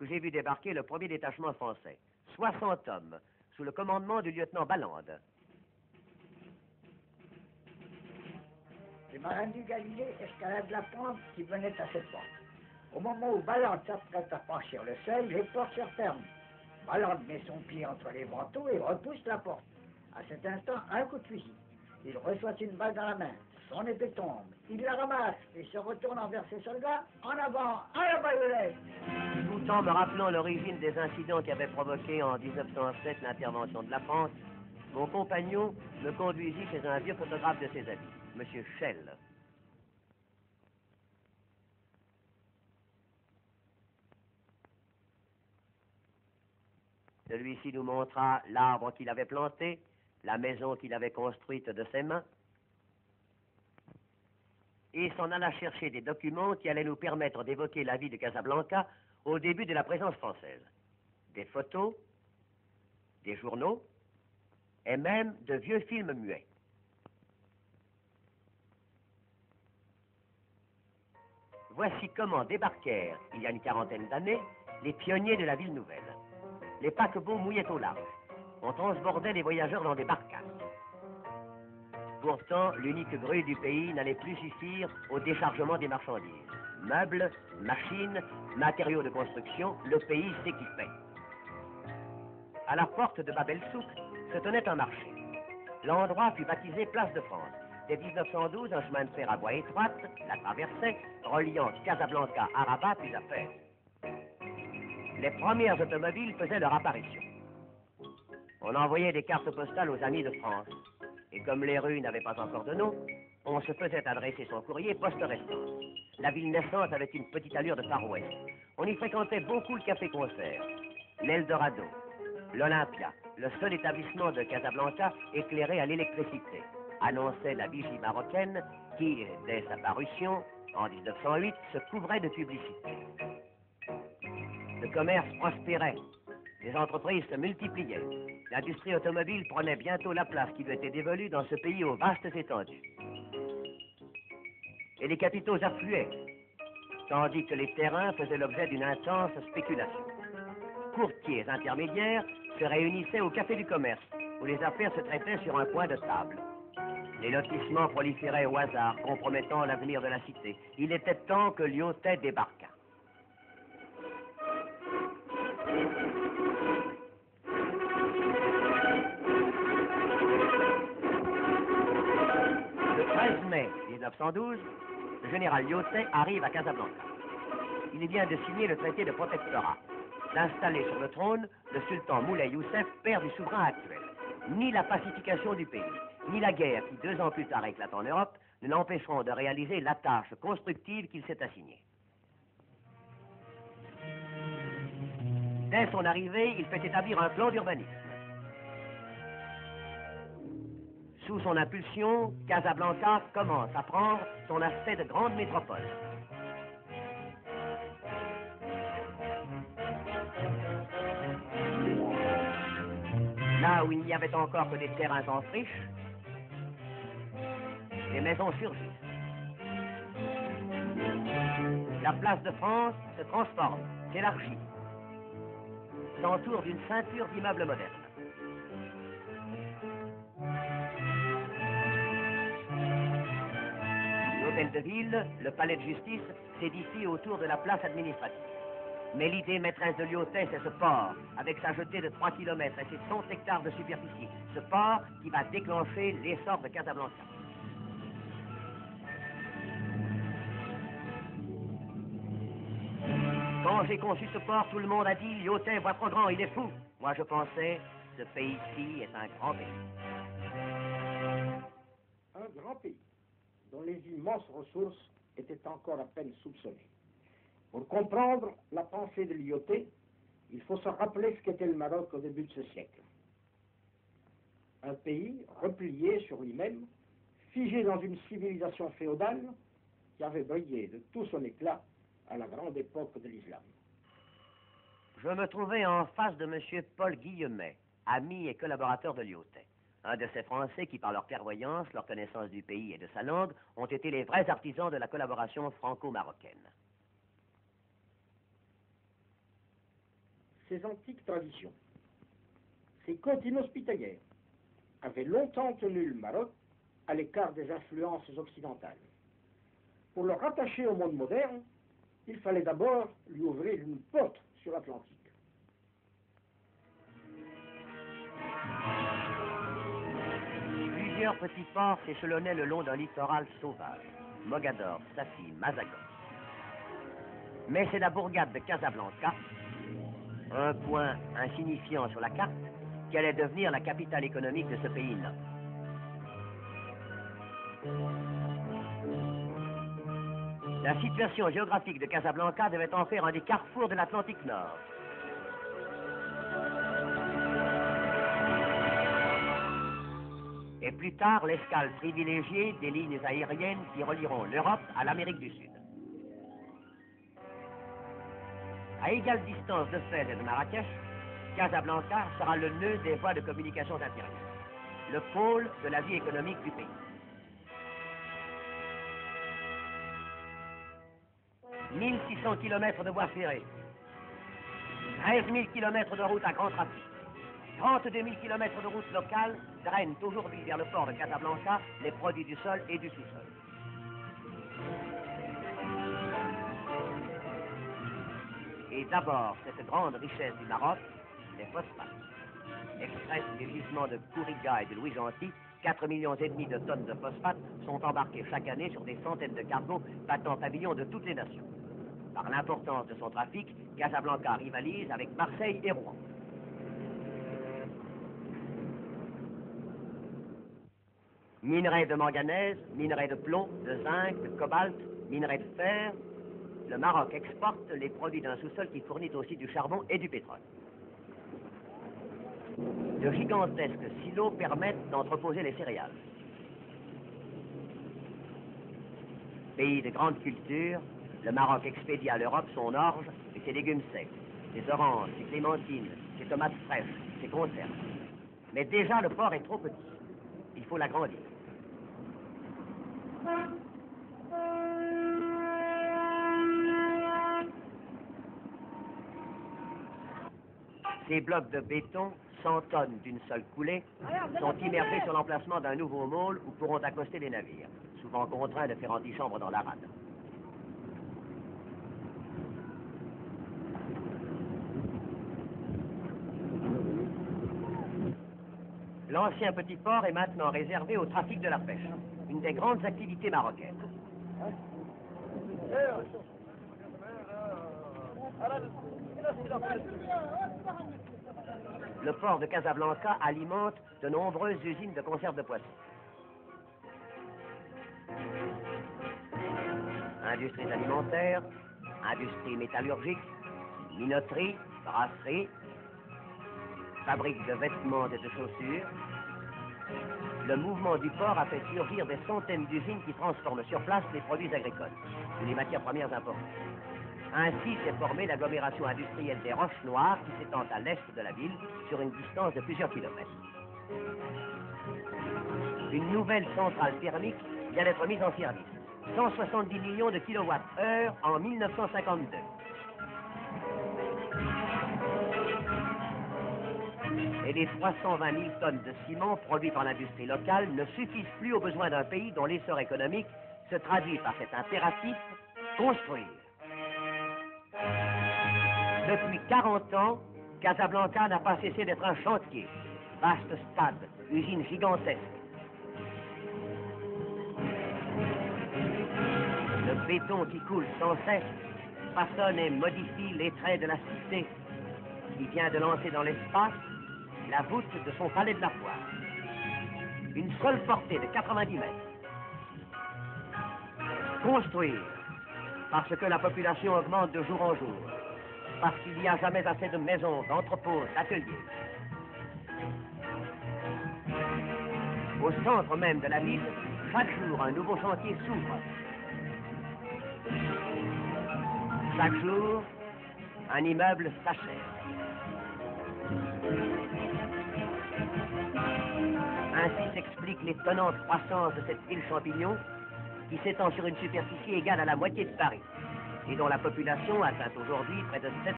que j'ai vu débarquer le premier détachement français. 60 hommes, sous le commandement du lieutenant Ballande. Les marins du Galilée escaladent la pente qui venait à cette porte. Au moment où Ballande s'apprête à franchir le seuil, les portes se referment. Ballande met son pied entre les vantaux et repousse la porte. À cet instant, un coup de fusil. Il reçoit une balle dans la main. Son épée tombe. Il la ramasse et se retournant vers ses soldats. En avant, à la baïonnette! Tout en me rappelant l'origine des incidents qui avaient provoqué en 1907 l'intervention de la France, mon compagnon me conduisit chez un vieux photographe de ses amis, M. Schell. Celui-ci nous montra l'arbre qu'il avait planté, la maison qu'il avait construite de ses mains, et s'en alla chercher des documents qui allaient nous permettre d'évoquer la vie de Casablanca au début de la présence française. Des photos, des journaux, et même de vieux films muets. Voici comment débarquèrent, il y a une quarantaine d'années, les pionniers de la ville nouvelle. Les paquebots mouillaient au large. On transbordait les voyageurs dans des barcasses. Pourtant, l'unique grue du pays n'allait plus suffire au déchargement des marchandises. Meubles, machines, matériaux de construction, le pays s'équipait. À la porte de Bab el-Souk se tenait un marché. L'endroit fut baptisé Place de France. Dès 1912, un chemin de fer à voie étroite la traversait, reliant Casablanca à Rabat puis à Fès. Les premières automobiles faisaient leur apparition. On envoyait des cartes postales aux amis de France. Et comme les rues n'avaient pas encore de nom, on se faisait adresser son courrier poste-restance. La ville naissante avait une petite allure de Far West. On y fréquentait beaucoup le café-concert, l'Eldorado, l'Olympia, le seul établissement de Casablanca éclairé à l'électricité, annonçait la vigie marocaine qui, dès sa parution, en 1908, se couvrait de publicité. Le commerce prospérait, les entreprises se multipliaient. L'industrie automobile prenait bientôt la place qui lui était dévolue dans ce pays aux vastes étendues. Et les capitaux affluaient, tandis que les terrains faisaient l'objet d'une intense spéculation. Courtiers intermédiaires se réunissaient au café du commerce, où les affaires se traitaient sur un coin de table. Les lotissements proliféraient au hasard, compromettant l'avenir de la cité. Il était temps que Lyautey débarquât. Le 13 mai 1912, le général Lyautey arrive à Casablanca. Il vient de signer le traité de protectorat. D'installer sur le trône le sultan Moulay Youssef, père du souverain actuel. Ni la pacification du pays, ni la guerre qui 2 ans plus tard éclate en Europe ne l'empêcheront de réaliser la tâche constructive qu'il s'est assignée. Dès son arrivée, il fait établir un plan d'urbanisme. Sous son impulsion, Casablanca commence à prendre son aspect de grande métropole. Là où il n'y avait encore que des terrains en friche, les maisons surgissent. La place de France se transforme, s'élargit, s'entoure d'une ceinture d'immeubles modernes. L'hôtel de ville, le palais de justice, s'édifie autour de la place administrative. Mais l'idée maîtresse de Lyautey, c'est ce port, avec sa jetée de 3 km et ses 100 hectares de superficie. Ce port qui va déclencher l'essor de Casablanca. Quand j'ai conçu ce port, tout le monde a dit « Lyautey voit trop grand, il est fou ». Moi, je pensais « Ce pays-ci est un grand pays ». Un grand pays, dont les immenses ressources étaient encore à peine soupçonnées. Pour comprendre la pensée de Lyautey, il faut se rappeler ce qu'était le Maroc au début de ce siècle. Un pays replié sur lui-même, figé dans une civilisation féodale qui avait brillé de tout son éclat à la grande époque de l'islam. Je me trouvais en face de M. Paul Guillemet, ami et collaborateur de Lyautey. Un de ces Français qui, par leur clairvoyance, leur connaissance du pays et de sa langue, ont été les vrais artisans de la collaboration franco-marocaine. ses antiques traditions. Ses côtes inhospitalières avaient longtemps tenu le Maroc à l'écart des influences occidentales. Pour le rattacher au monde moderne, il fallait d'abord lui ouvrir une porte sur l'Atlantique. Plusieurs petits ports s'échelonnaient le long d'un littoral sauvage. Mogador, Safi, Mazagos. Mais c'est la bourgade de Casablanca, un point insignifiant sur la carte, qui allait devenir la capitale économique de ce pays noble. La situation géographique de Casablanca devait en faire un des carrefours de l'Atlantique Nord. Et plus tard, l'escale privilégiée des lignes aériennes qui relieront l'Europe à l'Amérique du Sud. À égale distance de Fès et de Marrakech, Casablanca sera le nœud des voies de communication intérieures, le pôle de la vie économique du pays. « 1600 km de voies ferrées, 13 000 km de routes à grand trafic, 32 000 km de routes locales drainent aujourd'hui vers le port de Casablanca les produits du sol et du sous-sol. Et d'abord, cette grande richesse du Maroc, les phosphates. Extraits des gisements de Kouriga et de Louis Gentil, 4,5 millions de tonnes de phosphates sont embarquées chaque année sur des centaines de cargos battant pavillon de toutes les nations. Par l'importance de son trafic, Casablanca rivalise avec Marseille et Rouen. Minerais de manganèse, minerais de plomb, de zinc, de cobalt, minerais de fer, le Maroc exporte les produits d'un sous-sol qui fournit aussi du charbon et du pétrole. De gigantesques silos permettent d'entreposer les céréales. Pays de grande culture, le Maroc expédie à l'Europe son orge et ses légumes secs, ses oranges, ses clémentines, ses tomates fraîches, ses conserves. Mais déjà, le port est trop petit. Il faut l'agrandir. Ces blocs de béton, 100 tonnes d'une seule coulée, sont immergés sur l'emplacement d'un nouveau môle où pourront accoster les navires, souvent contraints de faire antichambre dans la rade. L'ancien petit port est maintenant réservé au trafic de la pêche, une des grandes activités marocaines. Le port de Casablanca alimente de nombreuses usines de conserve de poissons. Industries alimentaires, industries métallurgiques, minoteries, brasseries, fabriques de vêtements et de chaussures. Le mouvement du port a fait surgir des centaines d'usines qui transforment sur place les produits agricoles et les matières premières importées. Ainsi s'est formée l'agglomération industrielle des Roches Noires qui s'étend à l'est de la ville sur une distance de plusieurs kilomètres. Une nouvelle centrale thermique vient d'être mise en service. 170 millions de kilowattheures en 1952. Et les 320 000 tonnes de ciment produits par l'industrie locale ne suffisent plus aux besoins d'un pays dont l'essor économique se traduit par cet impératif construire. Depuis 40 ans, Casablanca n'a pas cessé d'être un chantier. Vaste stade, usine gigantesque. Le béton qui coule sans cesse façonne et modifie les traits de la cité qui vient de lancer dans l'espace la voûte de son palais de la Foire. Une seule portée de 90 mètres. Construire, parce que la population augmente de jour en jour, parce qu'il n'y a jamais assez de maisons, d'entrepôts, d'ateliers. Au centre même de la ville, chaque jour, un nouveau chantier s'ouvre. Chaque jour, un immeuble s'achève. Ainsi s'explique l'étonnante croissance de cette ville champignon qui s'étend sur une superficie égale à la moitié de Paris et dont la population atteint aujourd'hui près de 7